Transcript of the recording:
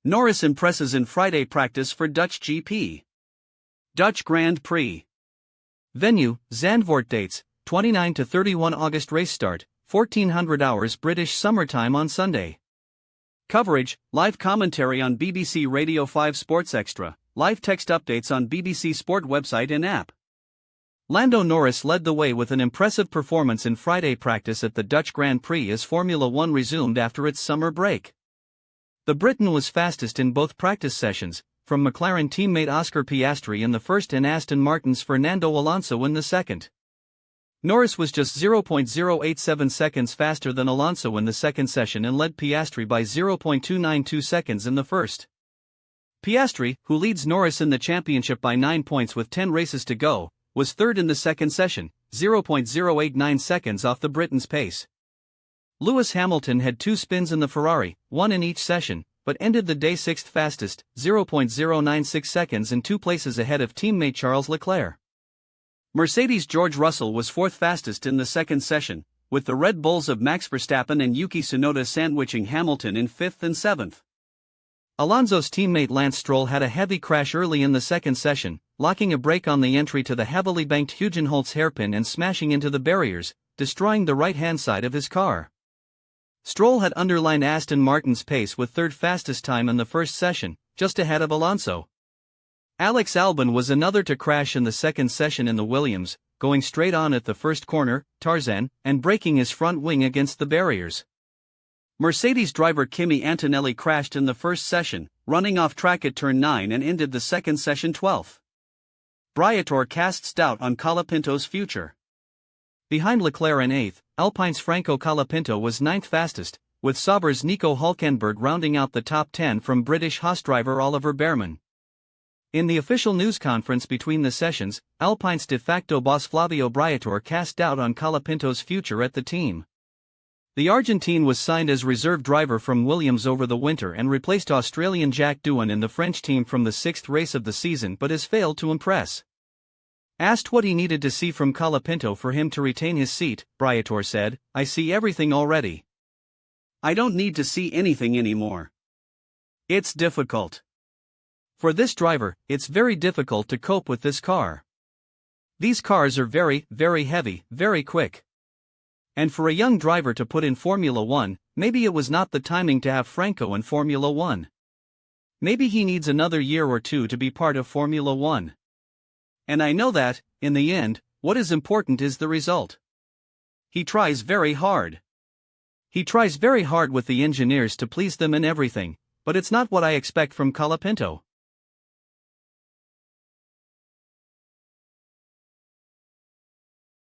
Norris impresses in Friday practice for Dutch GP. Dutch Grand Prix. Venue, Zandvoort. Dates, 29 to 31 August. Race start, 1400 hours British summertime on Sunday. Coverage, live commentary on BBC Radio 5 Sports Extra, live text updates on BBC Sport website and app. Lando Norris led the way with an impressive performance in Friday practice at the Dutch Grand Prix as Formula One resumed after its summer break. The Briton was fastest in both practice sessions, from McLaren teammate Oscar Piastri in the first and Aston Martin's Fernando Alonso in the second. Norris was just 0.087 seconds faster than Alonso in the second session and led Piastri by 0.292 seconds in the first. Piastri, who leads Norris in the championship by 9 points with 10 races to go, was third in the second session, 0.089 seconds off the Briton's pace. Lewis Hamilton had 2 spins in the Ferrari, 1 in each session, but ended the day 6th fastest, 0.096 seconds and 2 places ahead of teammate Charles Leclerc. Mercedes' George Russell was 4th fastest in the second session, with the Red Bulls of Max Verstappen and Yuki Tsunoda sandwiching Hamilton in 5th and 7th. Alonso's teammate Lance Stroll had a heavy crash early in the second session, locking a brake on the entry to the heavily banked Hugenholtz hairpin and smashing into the barriers, destroying the right-hand side of his car. Stroll had underlined Aston Martin's pace with 3rd fastest time in the first session, just ahead of Alonso. Alex Albon was another to crash in the second session in the Williams, going straight on at the first corner, Tarzan, and breaking his front wing against the barriers. Mercedes driver Kimi Antonelli crashed in the first session, running off track at turn 9 and ended the second session 12th. Briatore casts doubt on Colapinto's future. Behind Leclerc in 8th, Alpine's Franco Colapinto was 9th fastest, with Sauber's Nico Hülkenberg rounding out the top 10 from British Haas driver Oliver Bearman. In the official news conference between the sessions, Alpine's de facto boss Flavio Briatore cast doubt on Colapinto's future at the team. The Argentine was signed as reserve driver from Williams over the winter and replaced Australian Jack Doohan in the French team from the 6th race of the season but has failed to impress. Asked what he needed to see from Colapinto for him to retain his seat, Briatore said, "I see everything already. I don't need to see anything anymore. It's difficult. For this driver, it's very difficult to cope with this car. These cars are very, very heavy, very quick. And for a young driver to put in Formula One, maybe it was not the timing to have Franco in Formula One. Maybe he needs another year or 2 to be part of Formula One. And I know that, in the end, what is important is the result. He tries very hard. He tries very hard with the engineers to please them in everything, but it's not what I expect from Colapinto.